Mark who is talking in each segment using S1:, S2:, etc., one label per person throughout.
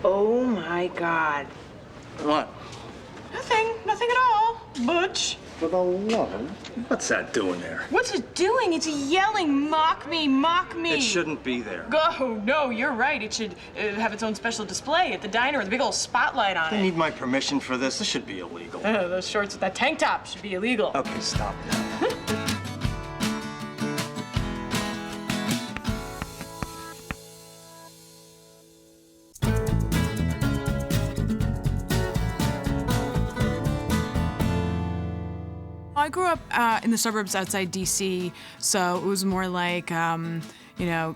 S1: Oh my God.
S2: What?
S1: Nothing at all. Butch.
S2: For the love? What's that doing there?
S1: What's it doing? It's yelling, mock me, mock me.
S2: It shouldn't be there.
S1: Oh, no, you're right. It should have its own special display at the diner with a big old spotlight on
S2: I
S1: it.
S2: need my permission for this. This should be illegal.
S1: Those shorts with that tank top should be illegal.
S2: Okay, stop now.
S3: I grew up in the suburbs outside D.C., so it was more like, you know,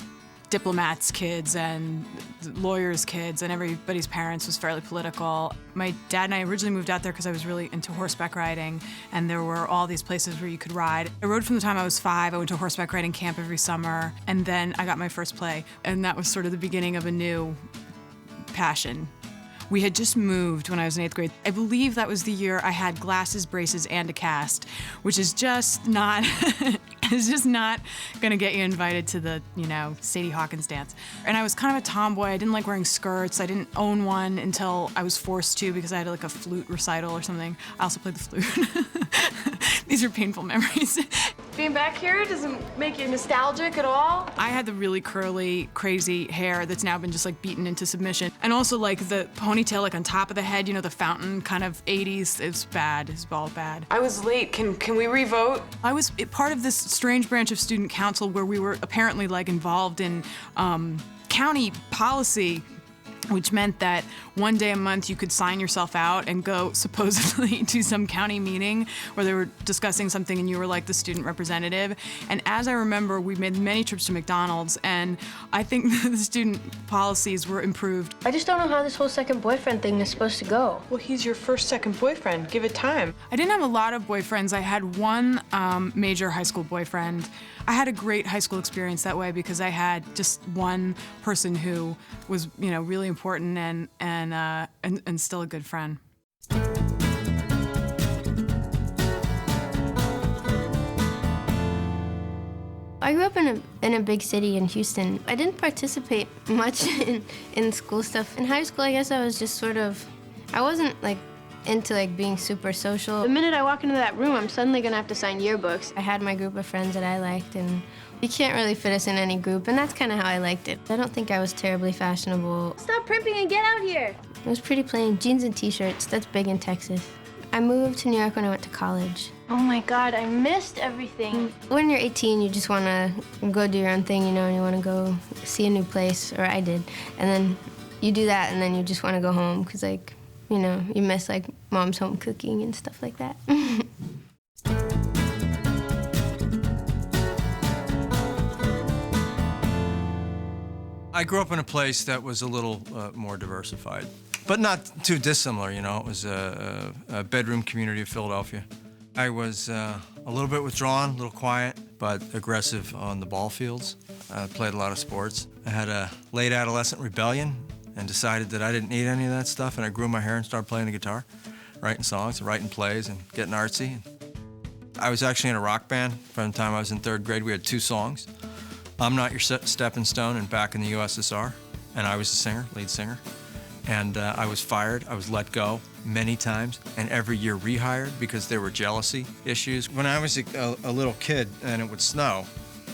S3: diplomats' kids and lawyers' kids, and everybody's parents was fairly political. My dad and I originally moved out there because I was really into horseback riding, and there were all these places where you could ride. I rode from the time I was 5. I went to horseback riding camp every summer, and then I got my first play, and that was sort of the beginning of a new passion. We had just moved when I was in 8th grade. I believe that was the year I had glasses, braces, and a cast, which is just not, it's just not gonna get you invited to the, you know, Sadie Hawkins dance. And I was kind of a tomboy. I didn't like wearing skirts. I didn't own one until I was forced to because I had like a flute recital or something. I also played the flute. These are painful memories.
S4: Being back here doesn't make you nostalgic at all?
S3: I had the really curly, crazy hair that's now been just like beaten into submission. And also like the ponytail like on top of the head, you know, the fountain kind of 80s. It's bad, it's all bad.
S1: I was late. Can we re-vote?
S3: I was part of this strange branch of student council where we were apparently like involved in county policy, which meant that one day a month you could sign yourself out and go supposedly to some county meeting where they were discussing something and you were like the student representative. And as I remember, we made many trips to McDonald's, and I think the student policies were improved.
S4: I just don't know how this whole second boyfriend thing is supposed to go.
S1: Well, he's your second boyfriend. Give it time.
S3: I didn't have a lot of boyfriends. I had one major high school boyfriend. I had a great high school experience that way because I had just one person who was, you know, really important and still a good friend.
S4: I grew up in a big city in Houston. I didn't participate much in school stuff. In high school, I guess I was just sort of, I wasn't like into like being super social. The minute I walk into that room, I'm suddenly gonna have to sign yearbooks. I had my group of friends that I liked, and you can't really fit us in any group, and that's kind of how I liked it. I don't think I was terribly fashionable. Stop primping and get out here! It was pretty plain, jeans and t-shirts. That's big in Texas. I moved to New York when I went to college. Oh my God, I missed everything. When you're 18, you just want to go do your own thing, you know, and you want to go see a new place, or I did. And then you do that, and then you just want to go home, because, like, you know, you miss, like, mom's home cooking and stuff like that.
S5: I grew up in a place that was a little more diversified, but not too dissimilar, you know. It was a bedroom community of Philadelphia. I was a little bit withdrawn, a little quiet, but aggressive on the ball fields. I played a lot of sports. I had a late adolescent rebellion and decided that I didn't need any of that stuff, and I grew my hair and started playing the guitar, writing songs, and writing plays, and getting artsy. I was actually in a rock band from the time I was in 3rd grade. We had 2 songs, I'm Not Your Stepping Stone and Back in the USSR, and I was the singer, lead singer. And I was fired, I was let go many times, and every year rehired because there were jealousy issues. When I was a little kid and it would snow,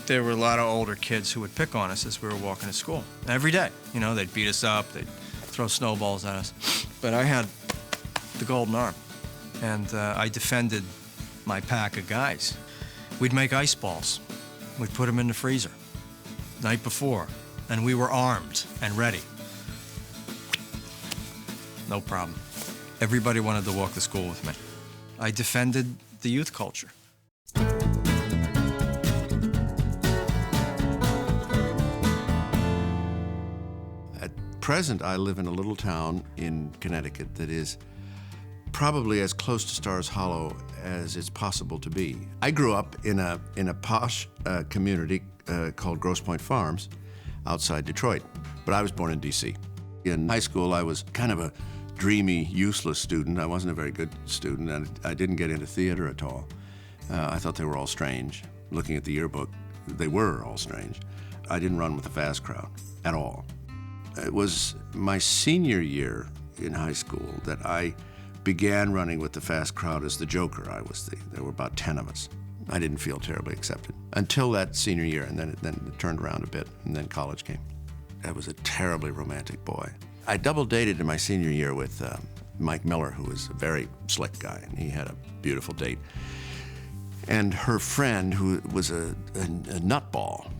S5: there were a lot of older kids who would pick on us as we were walking to school. Every day, you know, they'd beat us up, they'd throw snowballs at us. But I had the golden arm, and I defended my pack of guys. We'd make ice balls. We'd put them in the freezer night before, and we were armed and ready. No problem. Everybody wanted to walk to school with me. I defended the youth culture.
S6: At present, I live in a little town in Connecticut that is probably as close to Stars Hollow as it's possible to be. I grew up in a posh community called Grosse Pointe Farms outside Detroit, but I was born in D.C. In high school, I was kind of a dreamy, useless student. I wasn't a very good student, and I didn't get into theater at all. I thought they were all strange. Looking at the yearbook, they were all strange. I didn't run with the fast crowd at all. It was my senior year in high school that I began running with the fast crowd as the joker. There were about 10 of us. I didn't feel terribly accepted until that senior year, and then it turned around a bit, and then college came. I was a terribly romantic boy. I double dated in my senior year with Mike Miller, who was a very slick guy, and he had a beautiful date. And her friend, who was a nutball,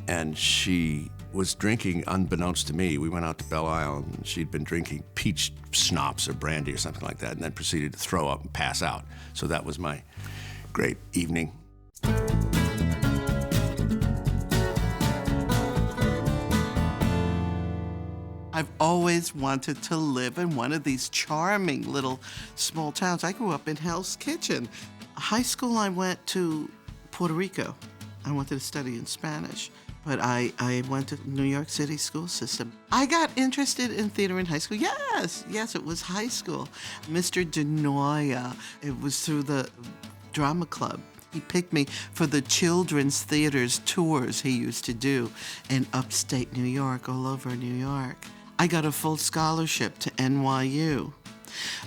S6: and she was drinking, unbeknownst to me, we went out to Belle Isle, and she'd been drinking peach schnapps or brandy or something like that, and then proceeded to throw up and pass out. So that was my great evening.
S7: I've always wanted to live in one of these charming little small towns. I grew up in Hell's Kitchen. High school, I went to Puerto Rico. I wanted to study in Spanish, but I went to New York City school system. I got interested in theater in high school. Yes, it was high school. Mr. DeNoia, it was through the drama club. He picked me for the children's theaters tours he used to do in upstate New York, all over New York. I got a full scholarship to NYU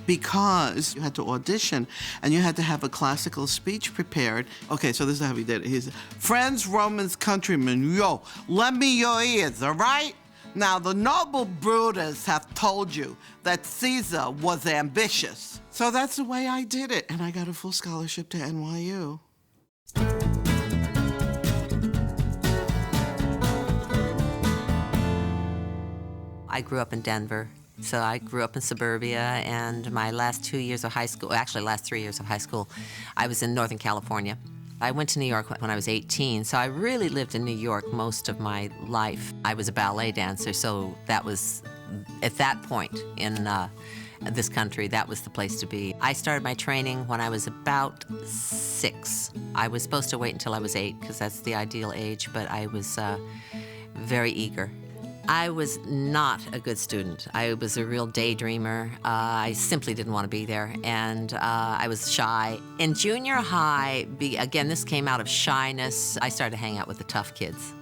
S7: because you had to audition and you had to have a classical speech prepared. Okay, so this is how he did it. He said, "Friends, Romans, countrymen, yo, lend me your ears, all right? Now, the noble Brutus hath told you that Caesar was ambitious." So that's the way I did it, and I got a full scholarship to NYU.
S8: I grew up in Denver, so I grew up in suburbia, and my last 2 years of high school, actually last 3 years of high school, I was in Northern California. I went to New York when I was 18, so I really lived in New York most of my life. I was a ballet dancer, so that was, at that point in this country, that was the place to be. I started my training when I was about 6. I was supposed to wait until I was 8, because that's the ideal age, but I was very eager. I was not a good student. I was a real daydreamer. I simply didn't want to be there, and I was shy. In junior high, again, this came out of shyness. I started to hang out with the tough kids.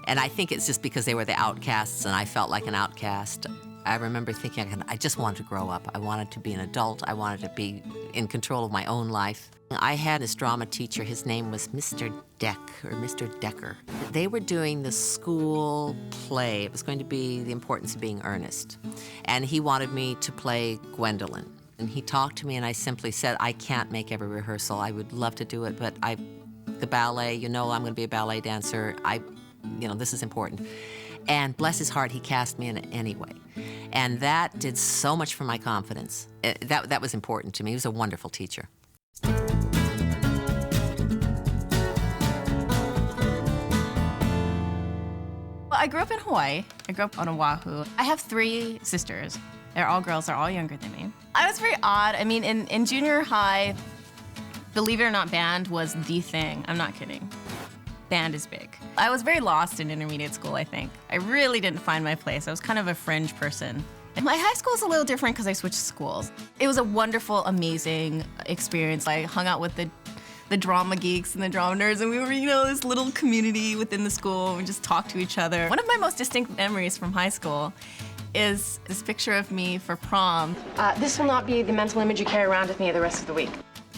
S8: And I think it's just because they were the outcasts, and I felt like an outcast. I remember thinking I just wanted to grow up. I wanted to be an adult. I wanted to be in control of my own life. I had this drama teacher. His name was Mr. Decker. They were doing the school play. It was going to be the importance of being earnest. And he wanted me to play Gwendolyn. And he talked to me, and I simply said, I can't make every rehearsal. I would love to do it, but the ballet, I'm going to be a ballet dancer. This is important. And bless his heart, he cast me in it anyway. And that did so much for my confidence. That was important to me. He was a wonderful teacher.
S9: Well, I grew up in Hawaii. I grew up on Oahu. I have 3 sisters. They're all girls. They're all younger than me. I was very odd. I mean, in junior high, believe it or not, band was the thing. I'm not kidding. Band is big. I was very lost in intermediate school, I think. I really didn't find my place. I was kind of a fringe person. And my high school was a little different because I switched schools. It was a wonderful, amazing experience. I hung out with the drama geeks and the drama nerds, and we were, this little community within the school. We just talked to each other. One of my most distinct memories from high school is this picture of me for prom.
S1: This will not be the mental image you carry around with me the rest of the week.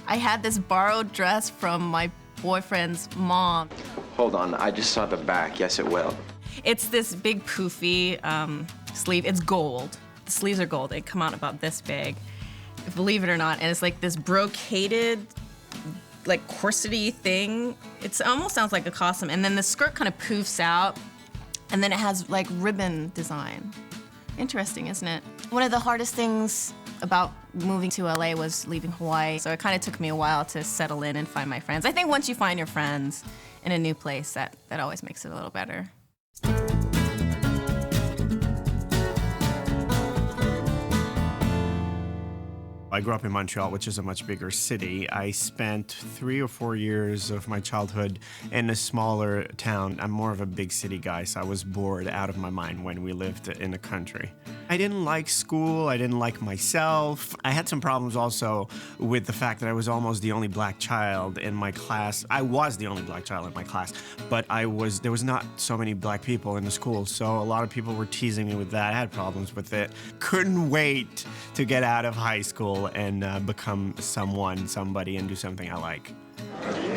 S9: I had this borrowed dress from my boyfriend's mom.
S10: Hold on, I just saw the back. Yes, it will.
S9: It's this big poofy sleeve. It's gold. The sleeves are gold. They come out about this big, believe it or not. And it's like this brocaded, like corsety thing. It almost sounds like a costume. And then the skirt kind of poofs out, and then it has like ribbon design. Interesting, isn't it? One of the hardest things about moving to LA was leaving Hawaii. So it kind of took me a while to settle in and find my friends. I think once you find your friends in a new place, that always makes it a little better.
S11: I grew up in Montreal, which is a much bigger city. I spent 3 or 4 years of my childhood in a smaller town. I'm more of a big city guy, so I was bored out of my mind when we lived in the country. I didn't like school, I didn't like myself. I had some problems also with the fact that I was almost the only black child in my class. I was the only black child in my class, but there was not so many black people in the school, so a lot of people were teasing me with that. I had problems with it. Couldn't wait to get out of high school and become somebody, and do something I like.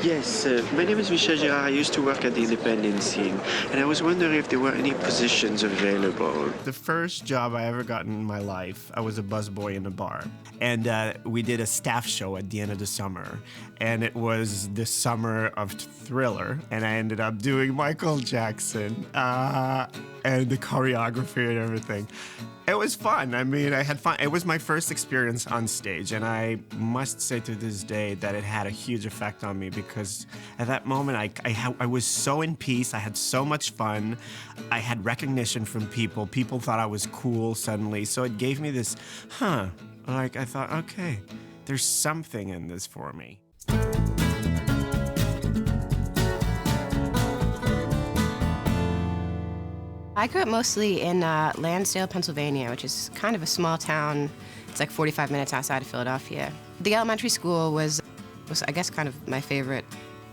S12: Yes, my name is Michel Girard. I used to work at the independent scene, and I was wondering if there were any positions available.
S11: The first job I ever got in my life, I was a busboy in a bar. And we did a staff show at the end of the summer. And it was the summer of Thriller. And I ended up doing Michael Jackson and the choreography and everything. It was fun. I mean, I had fun. It was my first experience on stage, and I must say to this day that it had a huge effect on me, because at that moment I was so in peace. I had so much fun. I had recognition from people. People thought I was cool suddenly. So it gave me this, like I thought, okay, there's something in this for me.
S13: I grew up mostly in Lansdale, Pennsylvania, which is kind of a small town. It's like 45 minutes outside of Philadelphia. The elementary school was I guess, kind of my favorite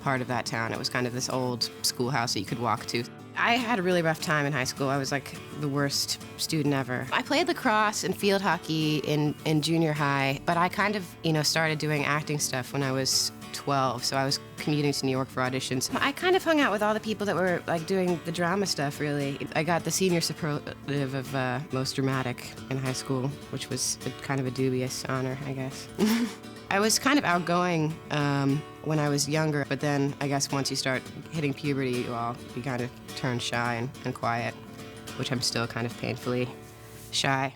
S13: part of that town. It was kind of this old schoolhouse that you could walk to. I had a really rough time in high school. I was like the worst student ever. I played lacrosse and field hockey in junior high, but I kind of, started doing acting stuff when I was 12, so I was commuting to New York for auditions. I kind of hung out with all the people that were like doing the drama stuff, really. I got the senior superlative of most dramatic in high school, which was kind of a dubious honor, I guess. I was kind of outgoing when I was younger, but then I guess once you start hitting puberty, you kind of turn shy and quiet, which I'm still kind of painfully shy.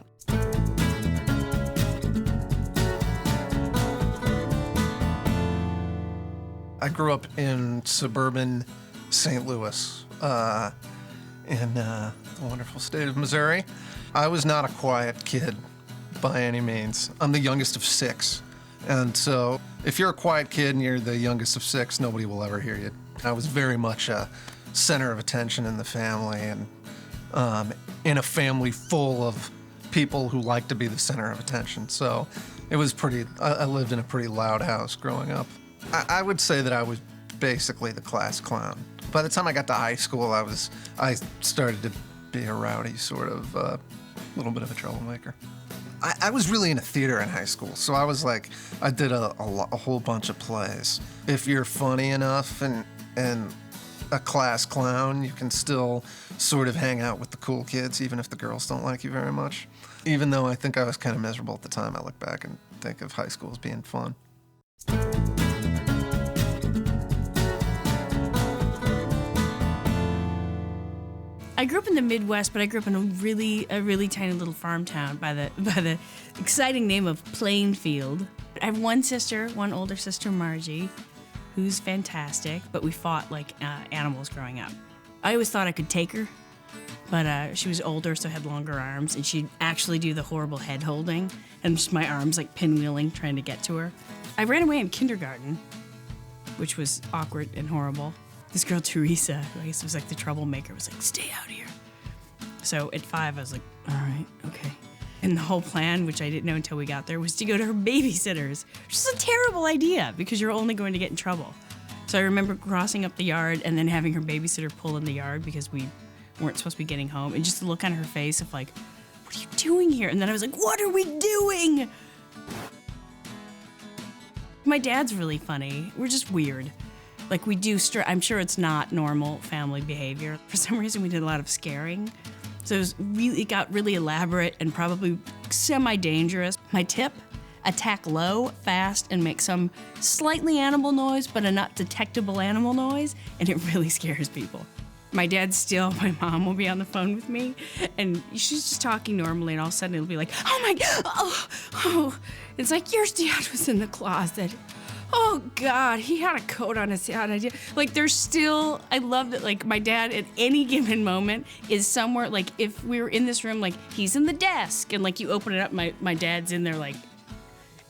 S5: I grew up in suburban St. Louis, in the wonderful state of Missouri. I was not a quiet kid by any means. I'm the youngest of 6. And so if you're a quiet kid and you're the youngest of 6, nobody will ever hear you. I was very much a center of attention in the family, and in a family full of people who like to be the center of attention. So it was I lived in a pretty loud house growing up. I would say that I was basically the class clown. By the time I got to high school, I started to be a rowdy sort of little bit of a troublemaker. I was really into theater in high school, so I did a whole bunch of plays. If you're funny enough and a class clown, you can still sort of hang out with the cool kids, even if the girls don't like you very much. Even though I think I was kind of miserable at the time, I look back and think of high school as being fun.
S14: I grew up in the Midwest, but I grew up in a really tiny little farm town by the exciting name of Plainfield. I have one older sister, Margie, who's fantastic, but we fought like animals growing up. I always thought I could take her, but she was older, so had longer arms, and she'd actually do the horrible head holding, and just my arms like pinwheeling trying to get to her. I ran away in kindergarten, which was awkward and horrible. This girl, Teresa, who I guess was like the troublemaker, was like, stay out here. So at 5, I was like, all right, okay. And the whole plan, which I didn't know until we got there, was to go to her babysitter's, which is a terrible idea because you're only going to get in trouble. So I remember crossing up the yard and then having her babysitter pull in the yard because we weren't supposed to be getting home, and just the look on her face of like, what are you doing here? And then I was like, what are we doing? My dad's really funny. We're just weird. Like we do, I'm sure it's not normal family behavior. For some reason, we did a lot of scaring. So it got really elaborate and probably semi-dangerous. My tip, attack low, fast, and make some slightly animal noise, but a not detectable animal noise, and it really scares people. My mom will be on the phone with me, and she's just talking normally, and all of a sudden it'll be like, oh my God, oh. It's like, your dad was in the closet. Oh God, he had a coat on his head. I love that, like, my dad at any given moment is somewhere, like, if we were in this room, like, he's in the desk, and like you open it up, my dad's in there, like,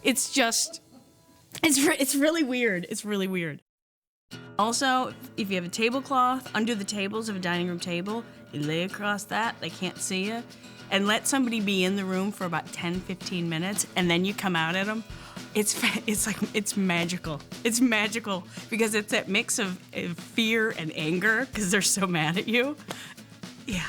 S14: It's just, it's really weird. It's really weird. Also, if you have a tablecloth under the tables of a dining room table, you lay across that, they can't see you, and let somebody be in the room for about 10, 15 minutes, and then you come out at them. It's magical. It's magical because it's that mix of fear and anger because they're so mad at you. Yeah.